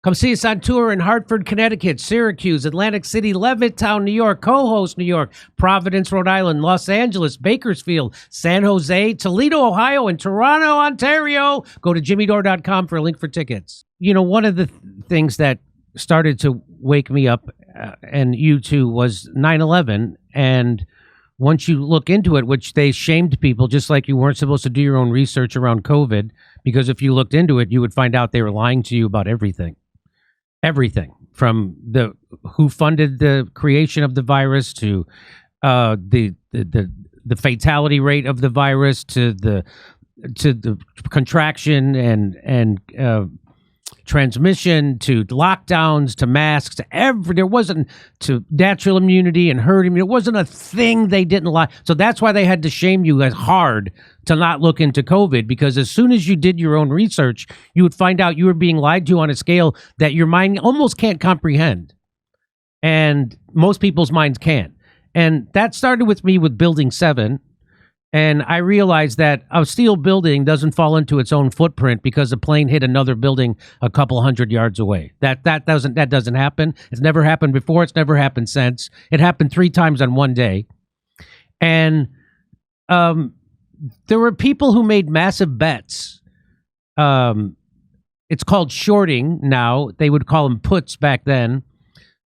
Come see us on tour in Hartford, Connecticut, Syracuse, Atlantic City, Levittown, New York, Co-Host, New York, Providence, Rhode Island, Los Angeles, Bakersfield, San Jose, Toledo, Ohio, and Toronto, Ontario. Go to jimmydore.com for a link for tickets. You know, one of the things that started to wake me up, and you too, was 9/11. And once you look into it, which they shamed people, just like you weren't supposed to do your own research around COVID, because if you looked into it, you would find out they were lying to you about everything. Everything from the who funded the creation of the virus to the fatality rate of the virus to the contraction and transmission to lockdowns to masks to there wasn't to natural immunity and herd immunity. It wasn't a thing they didn't lie. So that's why they had to shame you as hard to not look into COVID, because as soon as you did your own research, you would find out you were being lied to on a scale that your mind almost can't comprehend. And most people's minds can't. And that started with me with Building 7. And I realized that a steel building doesn't fall into its own footprint because a plane hit another building a couple hundred yards away. That doesn't happen. It's never happened before. It's never happened since. It happened 3 times on one day. And there were people who made massive bets. It's called shorting now. They would call them puts back then.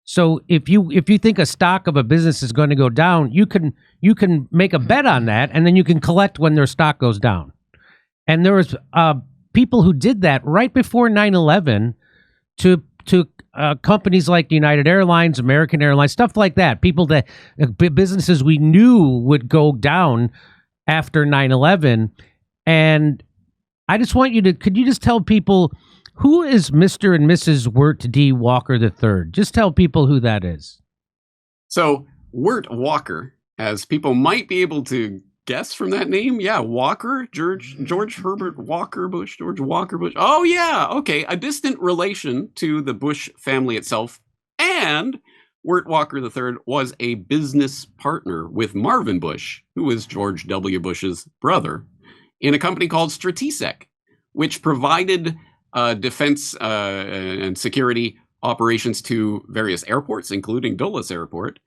So if you think a stock of a business is going to go down, you can make a bet on that, and then you can collect when their stock goes down. And there was people who did that right before 9/11 to companies like United Airlines, American Airlines, stuff like that. People that businesses we knew would go down after 9/11. And I just want you to, could you just tell people, who is Mr. and Mrs. Wirt D. Walker III? Just tell people who that is. So Wirt Walker, as people might be able to guess from that name, yeah, Walker, George Herbert Walker Bush, George Walker Bush. Oh yeah, okay, a distant relation to the Bush family itself. And Wirt Walker III was a business partner with Marvin Bush, who was George W. Bush's brother, in a company called Stratesec, which provided defense and security operations to various airports, including Dulles Airport,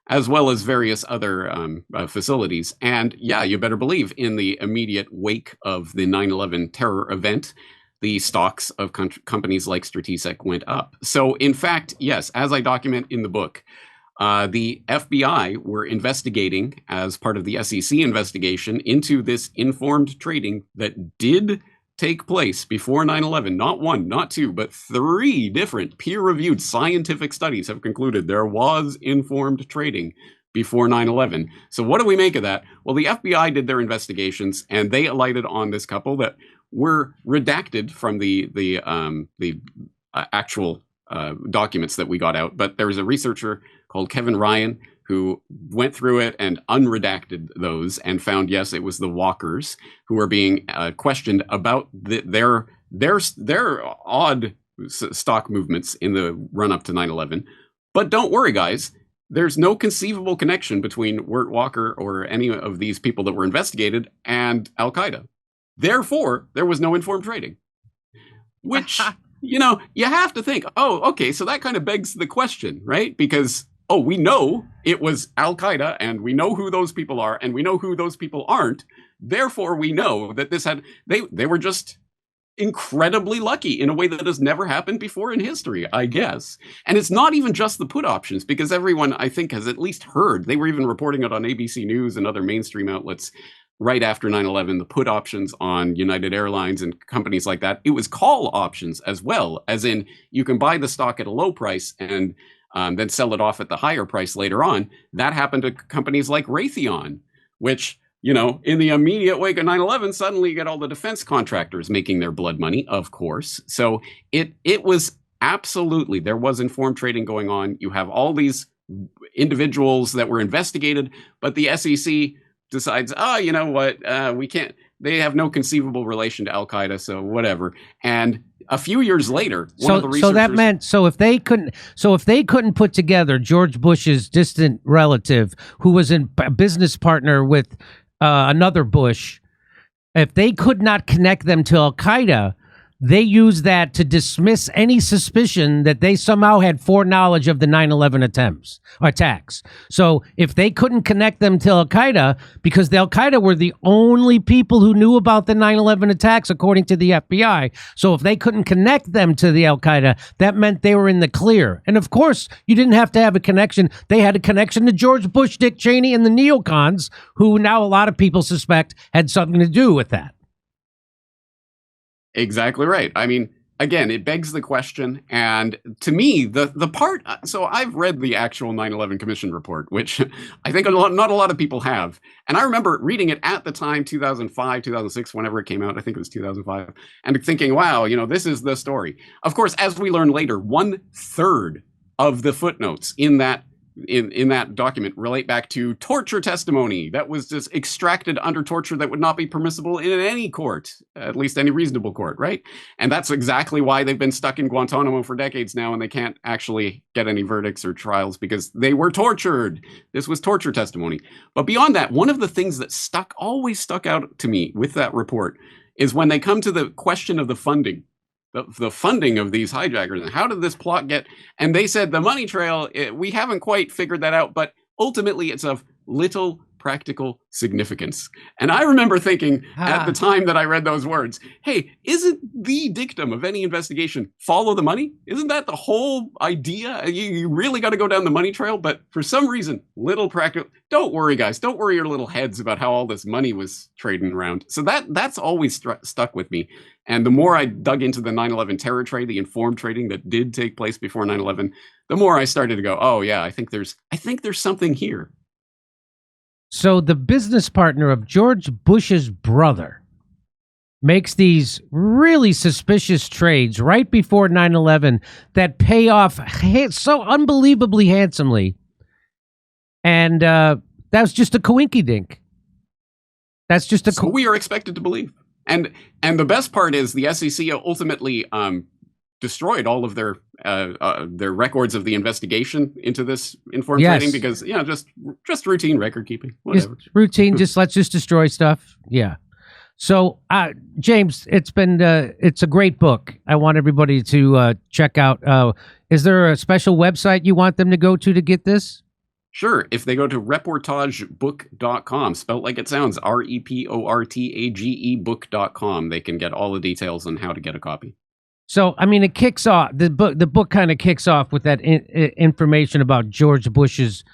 as well as various other facilities. And yeah, you better believe in the immediate wake of the 9/11 terror event, the stocks of companies like Stratesec went up. So in fact, yes, as I document in the book, the FBI were investigating as part of the SEC investigation into this informed trading that did take place before 9/11. Not 1, not 2, but 3 different peer-reviewed scientific studies have concluded there was informed trading before 9/11. So what do we make of that? Well, the FBI did their investigations, and they alighted on this couple that were redacted from the actual documents that we got out. But there was a researcher called Kevin Ryan who went through it and unredacted those and found, yes, it was the Walkers who were being questioned about their odd stock movements in the run-up to 9/11. But don't worry, guys. There's no conceivable connection between Wirt Walker or any of these people that were investigated and Al-Qaeda. Therefore, there was no informed trading. Which, you know, you have to think, oh, okay, so that kind of begs the question, right? Because oh, we know it was Al-Qaeda, and we know who those people are, and we know who those people aren't. Therefore, we know that this had, they were just incredibly lucky in a way that has never happened before in history, I guess. And it's not even just the put options, because everyone, I think, has at least heard. They were even reporting it on ABC News and other mainstream outlets right after 9/11, the put options on United Airlines and companies like that. It was call options as well, as in you can buy the stock at a low price and then sell it off at the higher price later on. That happened to companies like Raytheon, which, you know, in the immediate wake of 9/11, suddenly you get all the defense contractors making their blood money, of course. So it was absolutely, there was informed trading going on. You have all these individuals that were investigated, but the SEC decides, oh, you know what, we can't, they have no conceivable relation to Al-Qaeda, so whatever. And a few years later, one of the researchers... So that meant, if they couldn't put together George Bush's distant relative, who was a business partner with another Bush, if they could not connect them to Al-Qaeda, they used that to dismiss any suspicion that they somehow had foreknowledge of the 9/11 attacks. So if they couldn't connect them to Al-Qaeda, because the Al-Qaeda were the only people who knew about the 9/11 attacks, according to the FBI. So if they couldn't connect them to the Al-Qaeda, that meant they were in the clear. And of course, you didn't have to have a connection. They had a connection to George Bush, Dick Cheney, and the neocons, who now a lot of people suspect had something to do with that. Exactly right. I mean, again, it begs the question. And to me, the part, so I've read the actual 9/11 Commission report, which I think not a lot of people have. And I remember reading it at the time, 2005, 2006, whenever it came out. I think it was 2005. And thinking, wow, you know, this is the story. Of course, as we learn later, 1/3 of the footnotes in that document relate back to torture testimony that was just extracted under torture that would not be permissible in any court, at least any reasonable court, right? And that's exactly why they've been stuck in Guantanamo for decades now, and they can't actually get any verdicts or trials because they were tortured. This was torture testimony. But beyond that, one of the things that always stuck out to me with that report is when they come to the question of the funding. The funding of these hijackers and how did this plot get, and they said the money trail, we haven't quite figured that out, but ultimately it's of little practical significance. And I remember thinking at the time that I read those words, hey, isn't the dictum of any investigation follow the money? Isn't that the whole idea? You really got to go down the money trail, but for some reason, little practical. Don't worry, guys. Don't worry your little heads about how all this money was trading around. So that's always stuck with me. And the more I dug into the 9/11 terror trade, the informed trading that did take place before 9/11, the more I started to go, oh yeah, I think there's something here. So the business partner of George Bush's brother makes these really suspicious trades right before 9/11 that pay off so unbelievably handsomely. And that's just a coinky-dink. That's just so we are expected to believe. And the best part is the SEC ultimately destroyed all of their records of the investigation into this informed trading because just routine record keeping, whatever. Just routine. Let's just destroy stuff. Yeah. So James, it's a great book. I want everybody to check out. Is there a special website you want them to go to get this? Sure. If they go to reportagebook.com, spelt like it sounds, REPORTAGE book.com, they can get all the details on how to get a copy. So, I mean, it kicks off, the book kind of kicks off with that information about George Bush's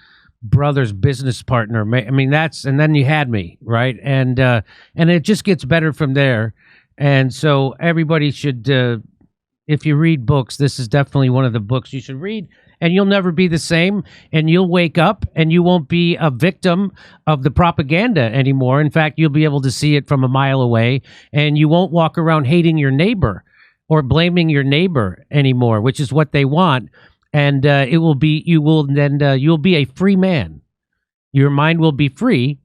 brother's business partner. I mean, and then you had me, right? And it just gets better from there. And so everybody should, if you read books, this is definitely one of the books you should read. And you'll never be the same, and you'll wake up, and you won't be a victim of the propaganda anymore. In fact, you'll be able to see it from a mile away, and you won't walk around hating your neighbor or blaming your neighbor anymore, which is what they want. And you'll be a free man. Your mind will be free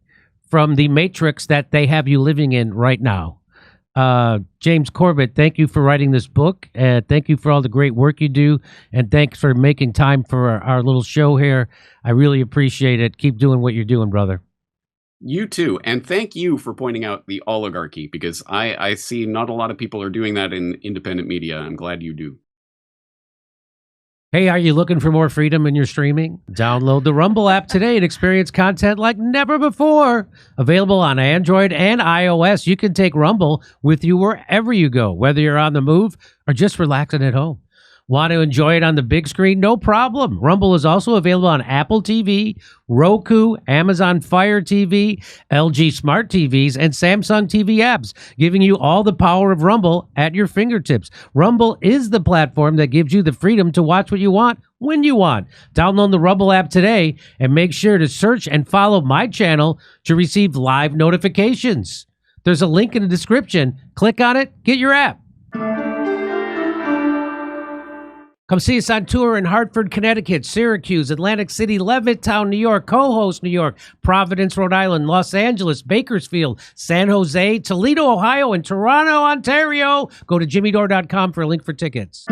from the matrix that they have you living in right now. James Corbett, thank you for writing this book. Thank you for all the great work you do. And thanks for making time for our little show here. I really appreciate it. Keep doing what you're doing, brother. You too. And thank you for pointing out the oligarchy, because I see not a lot of people are doing that in independent media. I'm glad you do. Hey, are you looking for more freedom in your streaming? Download the Rumble app today and experience content like never before. Available on Android and iOS, you can take Rumble with you wherever you go, whether you're on the move or just relaxing at home. Want to enjoy it on the big screen? No problem. Rumble is also available on Apple TV, Roku, Amazon Fire TV, LG Smart TVs, and Samsung TV apps, giving you all the power of Rumble at your fingertips. Rumble is the platform that gives you the freedom to watch what you want when you want. Download the Rumble app today and make sure to search and follow my channel to receive live notifications. There's a link in the description. Click on it, get your app. Come see us on tour in Hartford, Connecticut, Syracuse, Atlantic City, Levittown, New York, Co-Host, New York, Providence, Rhode Island, Los Angeles, Bakersfield, San Jose, Toledo, Ohio, and Toronto, Ontario. Go to jimmydore.com for a link for tickets.